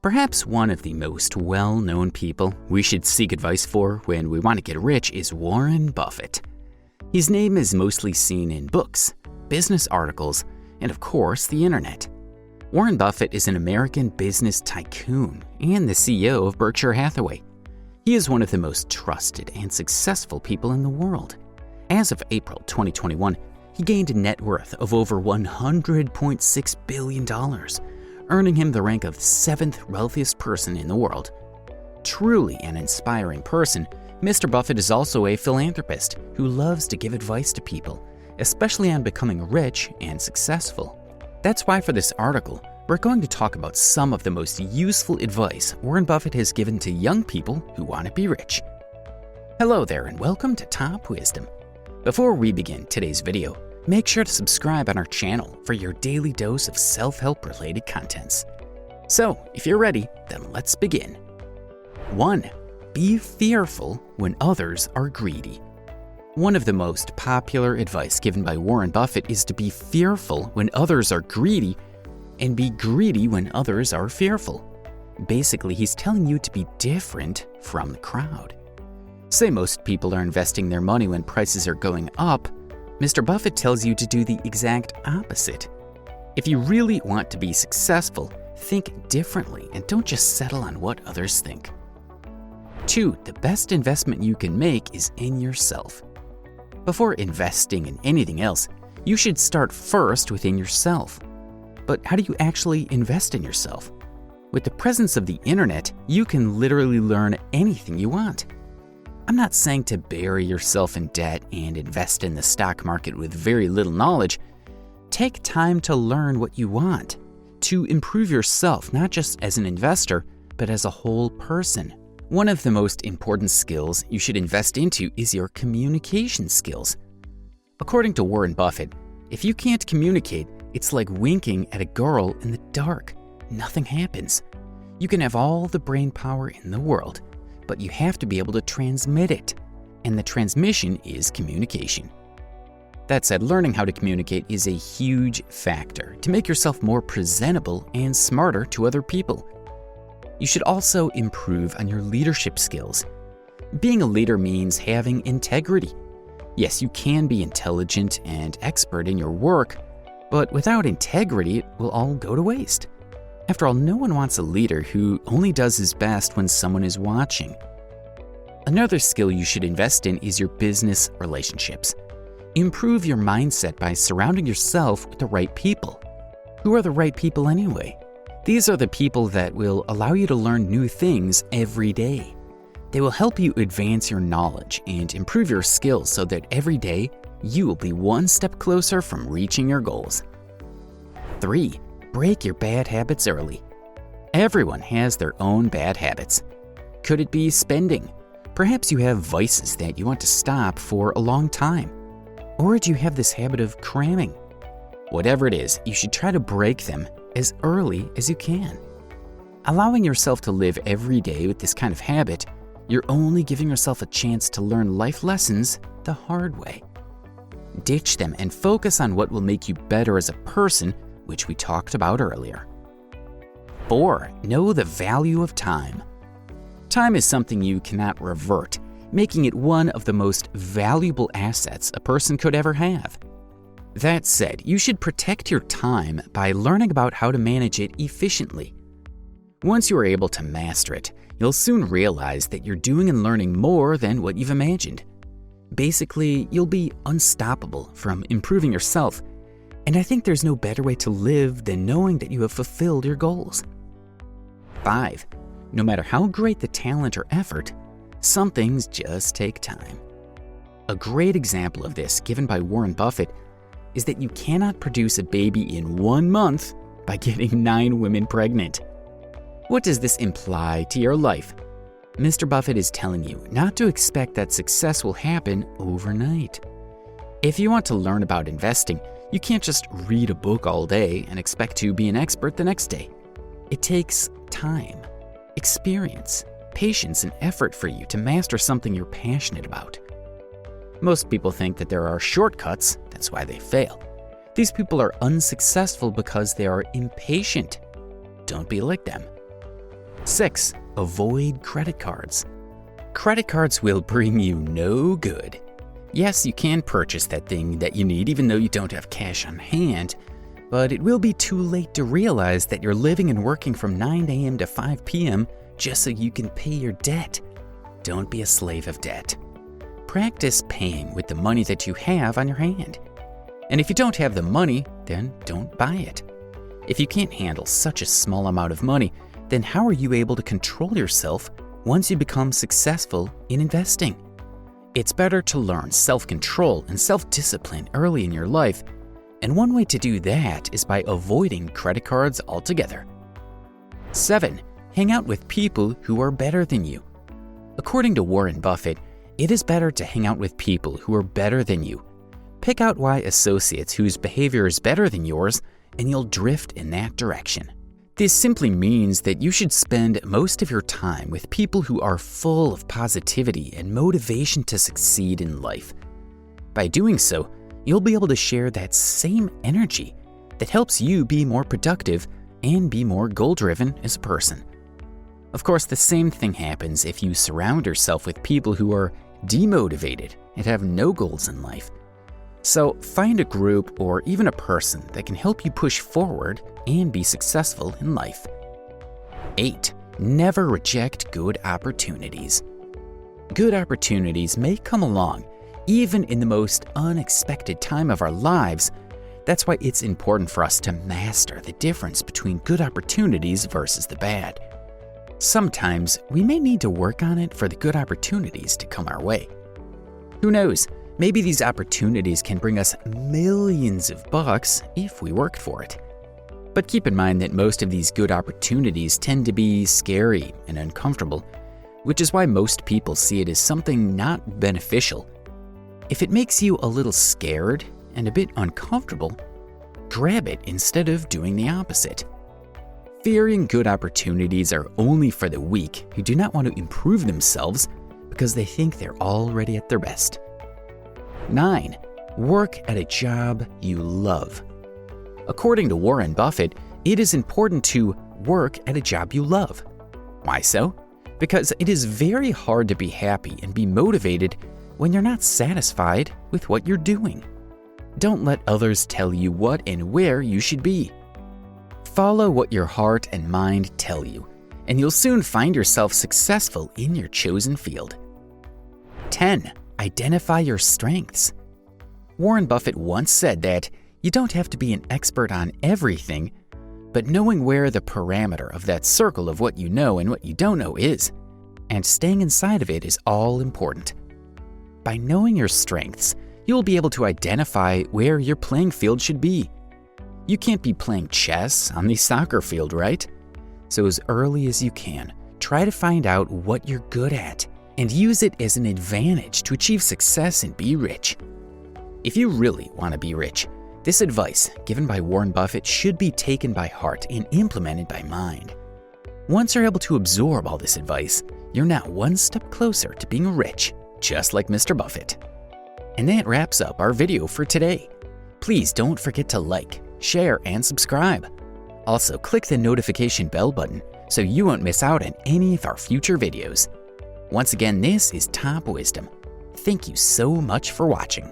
Perhaps one of the most well-known people we should seek advice for when we want to get rich is Warren Buffett. His name is mostly seen in books, business articles, and of course, the internet. Warren Buffett is an American business tycoon and the CEO of Berkshire Hathaway. He is one of the most trusted and successful people in the world. As of April 2021, he gained a net worth of over $100.6 billion, earning him the rank of 7th wealthiest person in the world. Truly an inspiring person, Mr. Buffett is also a philanthropist who loves to give advice to people, especially on becoming rich and successful. That's why for this article, we're going to talk about some of the most useful advice Warren Buffett has given to young people who want to be rich. Hello there and welcome to Top Wisdom. Before we begin today's video, make sure to subscribe on our channel for your daily dose of self-help related contents. So, if you're ready, then let's begin. 1. Be fearful when others are greedy. One of the most popular advice given by Warren Buffett is to be fearful when others are greedy and be greedy when others are fearful. Basically, he's telling you to be different from the crowd. Say most people are investing their money when prices are going up, Mr. Buffett tells you to do the exact opposite. If you really want to be successful, think differently and don't just settle on what others think. 2. The best investment you can make is in yourself. Before investing in anything else, you should start first within yourself. But how do you actually invest in yourself? With the presence of the internet, you can literally learn anything you want. I'm not saying to bury yourself in debt and invest in the stock market with very little knowledge. Take time to learn what you want, to improve yourself not just as an investor, but as a whole person. One of the most important skills you should invest into is your communication skills. According to Warren Buffett, if you can't communicate, it's like winking at a girl in the dark. Nothing happens. You can have all the brain power in the world, but you have to be able to transmit it, and the transmission is communication. That said, learning how to communicate is a huge factor to make yourself more presentable and smarter to other people. You should also improve on your leadership skills. Being a leader means having integrity. Yes, you can be intelligent and expert in your work, but without integrity, it will all go to waste. After all, no one wants a leader who only does his best when someone is watching. Another skill you should invest in is your business relationships. Improve your mindset by surrounding yourself with the right people. Who are the right people anyway? These are the people that will allow you to learn new things every day. They will help you advance your knowledge and improve your skills so that every day you will be one step closer from reaching your goals. 3. Break your bad habits early. Everyone has their own bad habits. Could it be spending? Perhaps you have vices that you want to stop for a long time. Or do you have this habit of cramming? Whatever it is, you should try to break them as early as you can. Allowing yourself to live every day with this kind of habit, you're only giving yourself a chance to learn life lessons the hard way. Ditch them and focus on what will make you better as a person, which we talked about earlier. 4. Know the value of time. Time is something you cannot revert, making it one of the most valuable assets a person could ever have. That said, you should protect your time by learning about how to manage it efficiently. Once you are able to master it, you'll soon realize that you're doing and learning more than what you've imagined. Basically, you'll be unstoppable from improving yourself, and I think there's no better way to live than knowing that you have fulfilled your goals. 5. No matter how great the talent or effort, some things just take time. A great example of this given by Warren Buffett is that you cannot produce a baby in 1 month by getting 9 women pregnant. What does this imply to your life? Mr. Buffett is telling you not to expect that success will happen overnight. If you want to learn about investing, you can't just read a book all day and expect to be an expert the next day. It takes time, experience, patience, and effort for you to master something you're passionate about. Most people think that there are shortcuts, that's why they fail. These people are unsuccessful because they are impatient. Don't be like them. 6. Avoid credit cards. Credit cards will bring you no good. Yes, you can purchase that thing that you need even though you don't have cash on hand, but it will be too late to realize that you're living and working from 9 a.m. to 5 p.m. just so you can pay your debt. Don't be a slave of debt. Practice paying with the money that you have on your hand. And if you don't have the money, then don't buy it. If you can't handle such a small amount of money, then how are you able to control yourself once you become successful in investing? It's better to learn self-control and self-discipline early in your life, and one way to do that is by avoiding credit cards altogether. 7. Hang out with people who are better than you. According to Warren Buffett, it is better to hang out with people who are better than you. Pick out Y associates whose behavior is better than yours, and you'll drift in that direction. This simply means that you should spend most of your time with people who are full of positivity and motivation to succeed in life. By doing so, you'll be able to share that same energy that helps you be more productive and be more goal-driven as a person. Of course, the same thing happens if you surround yourself with people who are demotivated and have no goals in life. So find a group or even a person that can help you push forward and be successful in life. 8. Never reject good opportunities. Good opportunities may come along even in the most unexpected time of our lives. That's why it's important for us to master the difference between good opportunities versus the bad. Sometimes we may need to work on it for the good opportunities to come our way. Who knows? Maybe these opportunities can bring us millions of bucks if we work for it. But keep in mind that most of these good opportunities tend to be scary and uncomfortable, which is why most people see it as something not beneficial. If it makes you a little scared and a bit uncomfortable, grab it instead of doing the opposite. Fearing good opportunities are only for the weak who do not want to improve themselves because they think they're already at their best. 9. Work at a job you love. According to Warren Buffett, it is important to work at a job you love. Why so? Because it is very hard to be happy and be motivated when you're not satisfied with what you're doing. Don't let others tell you what and where you should be. Follow what your heart and mind tell you, and you'll soon find yourself successful in your chosen field. 10. Identify your strengths. Warren Buffett once said that you don't have to be an expert on everything, but knowing where the parameter of that circle of what you know and what you don't know is, and staying inside of it is all important. By knowing your strengths, you'll be able to identify where your playing field should be. You can't be playing chess on the soccer field, right? So as early as you can, try to find out what you're good at and use it as an advantage to achieve success and be rich. If you really want to be rich, this advice given by Warren Buffett should be taken by heart and implemented by mind. Once you're able to absorb all this advice, you're now one step closer to being rich, just like Mr. Buffett. And that wraps up our video for today. Please don't forget to like, share, and subscribe. Also, click the notification bell button so you won't miss out on any of our future videos. Once again, this is Top Wisdom. Thank you so much for watching.